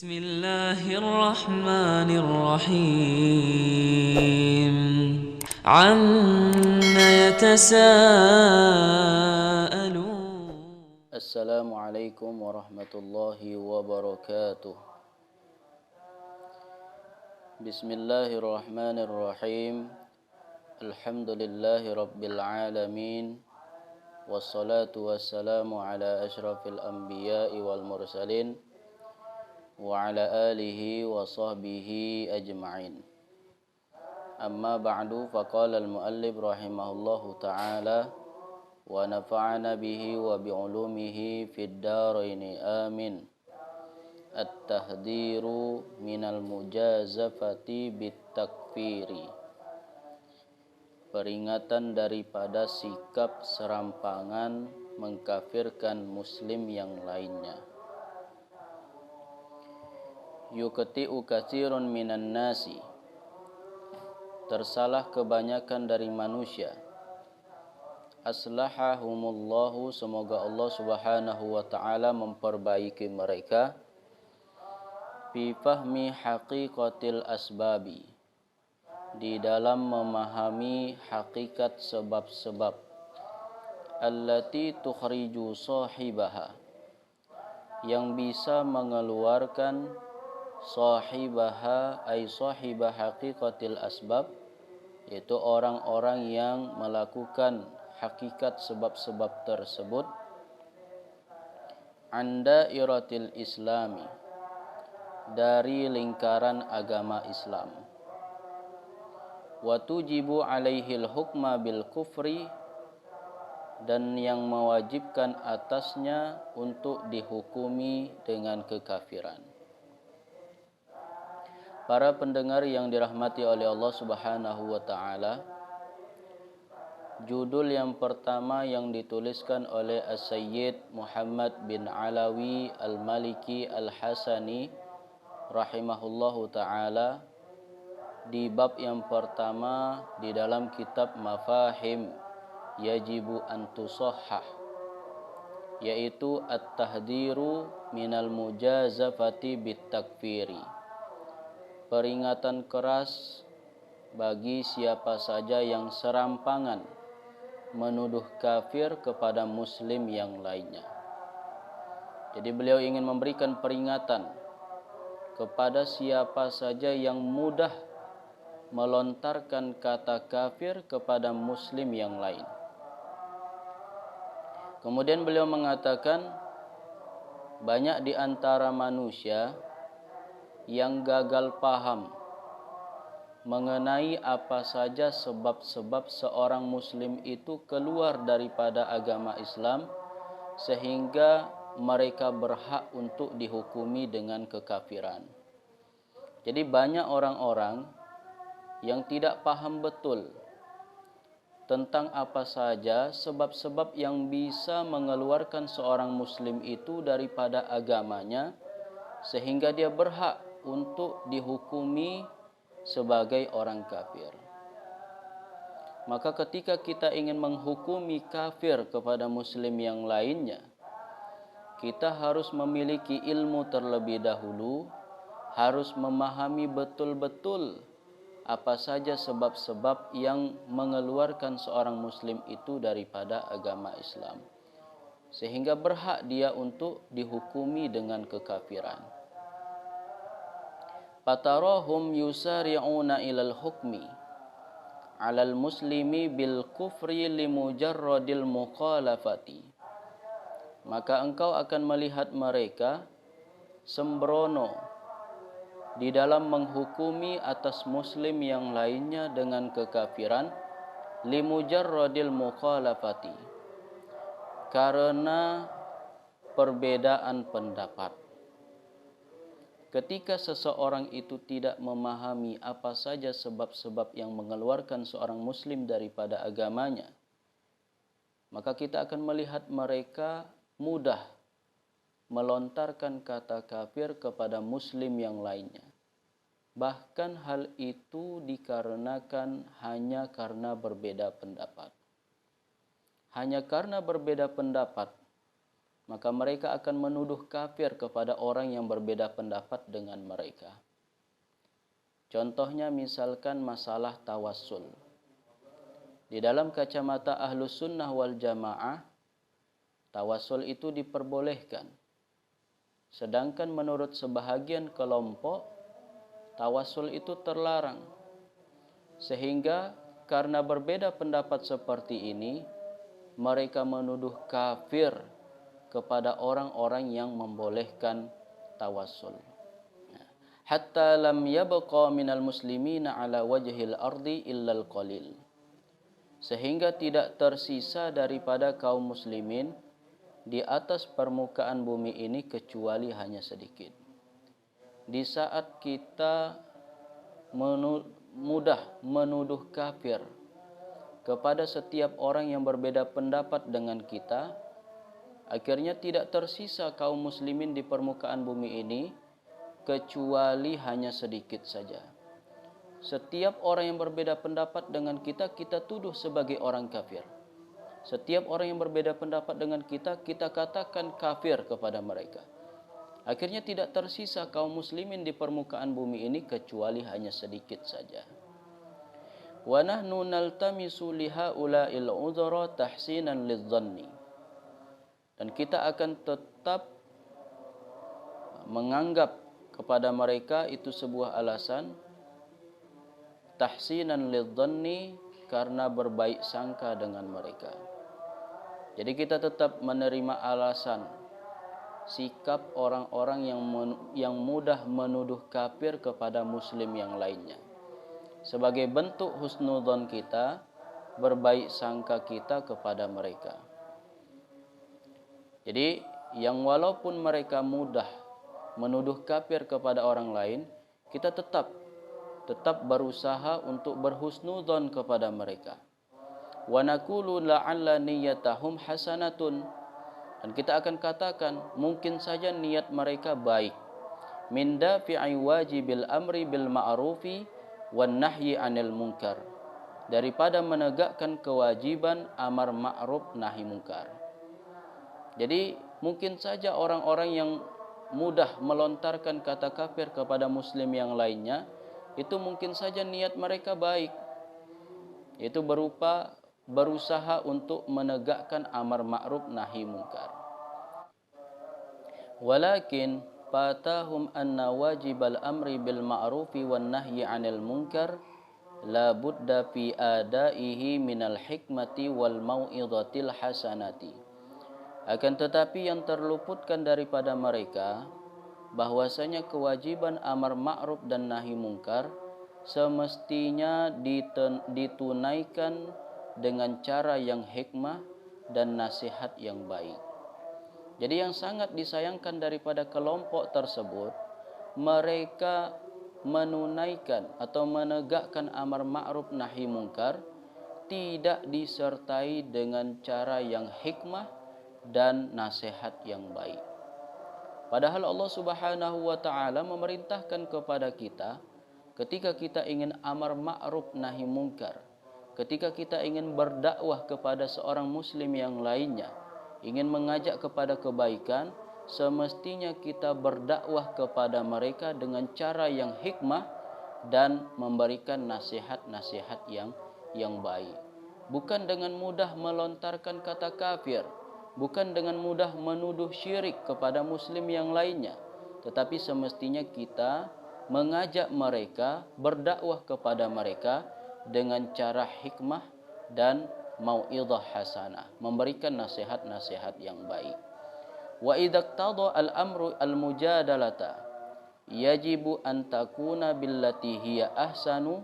بسم الله الرحمن الرحيم عما يتساءلون السلام عليكم ورحمة الله وبركاته. بسم الله الرحمن الرحيم. الحمد لله رب العالمين، والصلاة والسلام على أشرف الأنبياء والمرسلين وعلى آله وصحبه أجمعين. أما بعد، فقال المؤلف رحمه الله تعالى: ونفعنا به وبعلومه في الدارين آمين. التحذير من المجازفة بالtakfir. Peringatan daripada sikap serampangan mengkafirkan muslim yang lainnya. Yuqti'u katsirun minan nasi. Tersalah kebanyakan dari manusia. Aslahahumullahu, semoga Allah Subhanahu wa taala memperbaiki mereka. Fi fahmi haqiqatil asbabi, di dalam memahami hakikat sebab-sebab. Allati tukhriju sahibaha, yang bisa mengeluarkan sahibaha ay sahibah haqiqatil asbab, yaitu orang-orang yang melakukan hakikat sebab-sebab tersebut, anda iratil islami, dari lingkaran agama Islam. Wa tujibu alaihil hukma bil kufri, dan yang mewajibkan atasnya untuk dihukumi dengan kekafiran. Para pendengar yang dirahmati oleh Allah Subhanahu wa taala, judul yang pertama yang dituliskan oleh As-Sayyid Muhammad bin Alawi Al-Maliki Al-Hasani rahimahullahu taala di bab yang pertama di dalam kitab Mafahim Yajibu an tusahhah, yaitu at-tahdiru minal mujazafati bit-takfiri. Peringatan keras bagi siapa saja yang serampangan menuduh kafir kepada muslim yang lainnya. Jadi beliau ingin memberikan peringatan kepada siapa saja yang mudah melontarkan kata kafir kepada muslim yang lain. Kemudian beliau mengatakan, banyak di antara manusia yang gagal paham mengenai apa saja sebab-sebab seorang muslim itu keluar daripada agama Islam, sehingga mereka berhak untuk dihukumi dengan kekafiran. Jadi banyak orang-orang yang tidak paham betul tentang apa saja sebab-sebab yang bisa mengeluarkan seorang muslim itu daripada agamanya, sehingga dia berhak untuk dihukumi sebagai orang kafir. Maka ketika kita ingin menghukumi kafir kepada muslim yang lainnya, kita harus memiliki ilmu terlebih dahulu, harus memahami betul-betul apa saja sebab-sebab yang mengeluarkan seorang muslim itu daripada agama Islam, sehingga berhak dia untuk dihukumi dengan kekafiran. Fatarahum yusari'una ilal hukmi 'alal muslimi bil kufri limujarradil mukhalafati. Maka engkau akan melihat mereka sembrono di dalam menghukumi atas muslim yang lainnya dengan kekafiran, limujarradil mukhalafati, karena perbedaan pendapat. Ketika seseorang itu tidak memahami apa saja sebab-sebab yang mengeluarkan seorang muslim daripada agamanya, maka kita akan melihat mereka mudah melontarkan kata kafir kepada muslim yang lainnya. Bahkan hal itu dikarenakan hanya karena berbeda pendapat. Hanya karena berbeda pendapat, maka mereka akan menuduh kafir kepada orang yang berbeda pendapat dengan mereka. Contohnya misalkan masalah tawassul. Di dalam kacamata Ahlus Sunnah wal Jamaah, tawassul itu diperbolehkan. Sedangkan menurut sebahagian kelompok, tawassul itu terlarang. Sehingga karena berbeda pendapat seperti ini, mereka menuduh kafir kepada orang-orang yang membolehkan tawassul. Hatta lam yabqa minal muslimina ala wajhil ardi illal qalil. Sehingga tidak tersisa daripada kaum muslimin di atas permukaan bumi ini kecuali hanya sedikit. Di saat kita mudah menuduh kafir kepada setiap orang yang berbeda pendapat dengan kita, akhirnya tidak tersisa kaum muslimin di permukaan bumi ini kecuali hanya sedikit saja. Setiap orang yang berbeda pendapat dengan kita, kita tuduh sebagai orang kafir. Setiap orang yang berbeda pendapat dengan kita, kita katakan kafir kepada mereka. Akhirnya tidak tersisa kaum muslimin di permukaan bumi ini kecuali hanya sedikit saja. Wa nahnu naltamisu lihaula'il udhra tahsinan lidh-dhanni. Dan kita akan tetap menganggap kepada mereka itu sebuah alasan tahsinan lidh-dhanni, karena berbaik sangka dengan mereka. Jadi kita tetap menerima alasan sikap orang-orang yang mudah menuduh kafir kepada muslim yang lainnya. Sebagai bentuk husnudzon kita, berbaik sangka kita kepada mereka. Jadi yang walaupun mereka mudah menuduh kafir kepada orang lain, kita tetap berusaha untuk berhusnudzon kepada mereka. Wa naqulu la'alla niyyatahum hasanatun, dan kita akan katakan mungkin saja niat mereka baik. Min dafi'i wajibil amri bil ma'rufi wan nahyi 'anil munkar, daripada menegakkan kewajiban amar ma'ruf nahi munkar. Jadi mungkin saja orang-orang yang mudah melontarkan kata kafir kepada muslim yang lainnya, itu mungkin saja niat mereka baik. Itu berupa berusaha untuk menegakkan amar ma'ruf nahi munkar. Walakin fatahum anna wajibal amri bil ma'rufi wan nahyi 'anil munkar la budda fi adaihi minal hikmati wal mau'izatil hasanati. Akan tetapi yang terluputkan daripada mereka bahwasanya kewajiban amar ma'ruf dan nahi munkar semestinya ditunaikan dengan cara yang hikmah dan nasihat yang baik. Jadi yang sangat disayangkan daripada kelompok tersebut, mereka menunaikan atau menegakkan amar ma'ruf nahi munkar tidak disertai dengan cara yang hikmah dan nasihat yang baik. Padahal Allah Subhanahu wa taala memerintahkan kepada kita ketika kita ingin amar ma'ruf nahi munkar, ketika kita ingin berdakwah kepada seorang muslim yang lainnya, ingin mengajak kepada kebaikan, semestinya kita berdakwah kepada mereka dengan cara yang hikmah dan memberikan nasihat-nasihat yang baik. Bukan dengan mudah melontarkan kata kafir, bukan dengan mudah menuduh syirik kepada muslim yang lainnya, tetapi semestinya kita mengajak mereka, berdakwah kepada mereka dengan cara hikmah dan mau'izah hasanah, memberikan nasihat-nasihat yang baik. Wa idza iqtada al-amru al-mujadalata yajibu an takuna billati hiya ahsanu,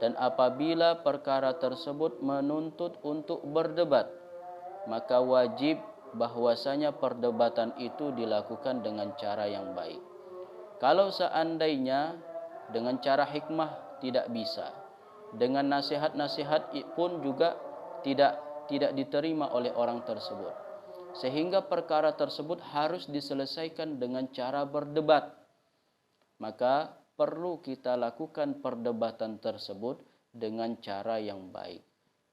dan apabila perkara tersebut menuntut untuk berdebat, maka wajib bahwasanya perdebatan itu dilakukan dengan cara yang baik. Kalau seandainya dengan cara hikmah tidak bisa, dengan nasihat-nasihat pun juga tidak diterima oleh orang tersebut, sehingga perkara tersebut harus diselesaikan dengan cara berdebat, maka perlu kita lakukan perdebatan tersebut dengan cara yang baik.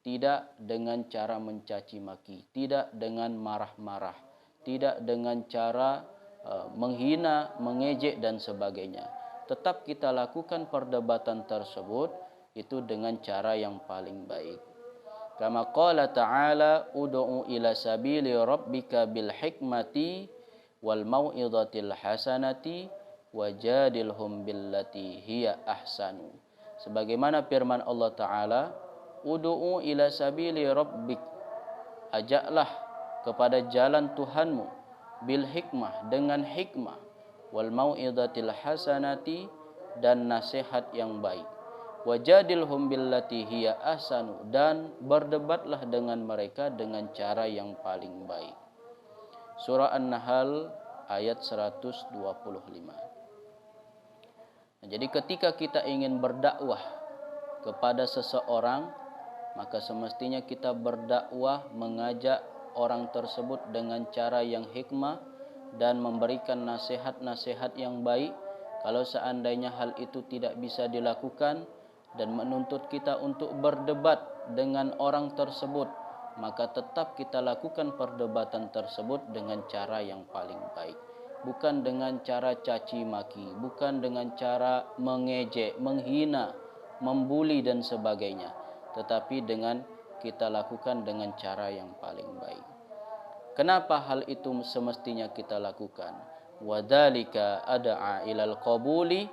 Tidak dengan cara mencaci maki, tidak dengan marah-marah, tidak dengan cara menghina, mengejek dan sebagainya. Tetap kita lakukan perdebatan tersebut itu dengan cara yang paling baik. Kama qala ta'ala ud'u ila sabili rabbika bil hikmati wal mau'izatil hasanati wajadilhum billati hiya ahsanu. Sebagaimana firman Allah Ta'ala, ud'u ila sabili rabbik, ajaklah kepada jalan Tuhanmu, bil hikmah, dengan hikmah, wal mau'izatil hasanati, dan nasihat yang baik, wajadilhum billati hiya ahsanu, dan berdebatlah dengan mereka dengan cara yang paling baik. Surah An-Nahl ayat 125. Jadi ketika kita ingin berdakwah kepada seseorang, maka semestinya kita berdakwah, mengajak orang tersebut dengan cara yang hikmah dan memberikan nasihat-nasihat yang baik. Kalau seandainya hal itu tidak bisa dilakukan dan menuntut kita untuk berdebat dengan orang tersebut, maka tetap kita lakukan perdebatan tersebut dengan cara yang paling baik. Bukan dengan cara caci maki, bukan dengan cara mengejek, menghina, membuli dan sebagainya, tetapi dengan kita lakukan dengan cara yang paling baik. Kenapa hal itu semestinya kita lakukan? Wadzalika ad'a ilal qabuli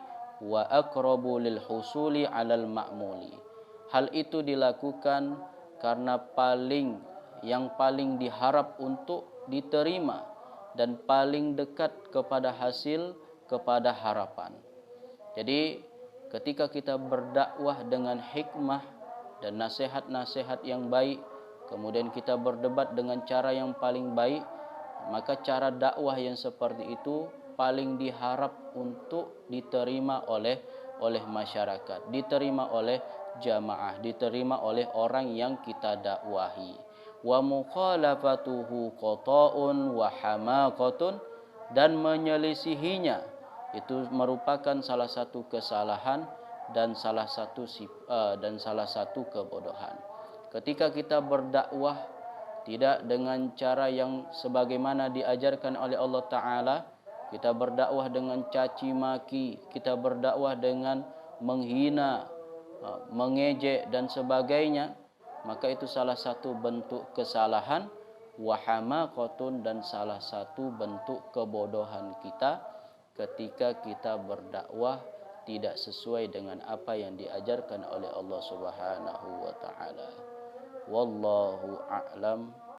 wa aqrabu lil husuli 'alal ma'muli. Hal itu dilakukan karena yang paling diharap untuk diterima dan paling dekat kepada hasil, kepada harapan. Jadi ketika kita berdakwah dengan hikmah dan nasihat-nasihat yang baik, kemudian kita berdebat dengan cara yang paling baik, maka cara dakwah yang seperti itu paling diharap untuk diterima oleh masyarakat, diterima oleh jamaah, diterima oleh orang yang kita dakwahi. Wa mukhalafatuhu qata'un wa hamaqatun, dan menyelisihinya itu merupakan salah satu kesalahan dan salah satu kebodohan. Ketika kita berdakwah tidak dengan cara yang sebagaimana diajarkan oleh Allah Ta'ala, kita berdakwah dengan caci maki, kita berdakwah dengan menghina, mengejek dan sebagainya, maka itu salah satu bentuk kesalahan, wahamaqatun, dan salah satu bentuk kebodohan kita ketika kita berdakwah tidak sesuai dengan apa yang diajarkan oleh Allah Subhanahu wa taala. Wallahu a'lam.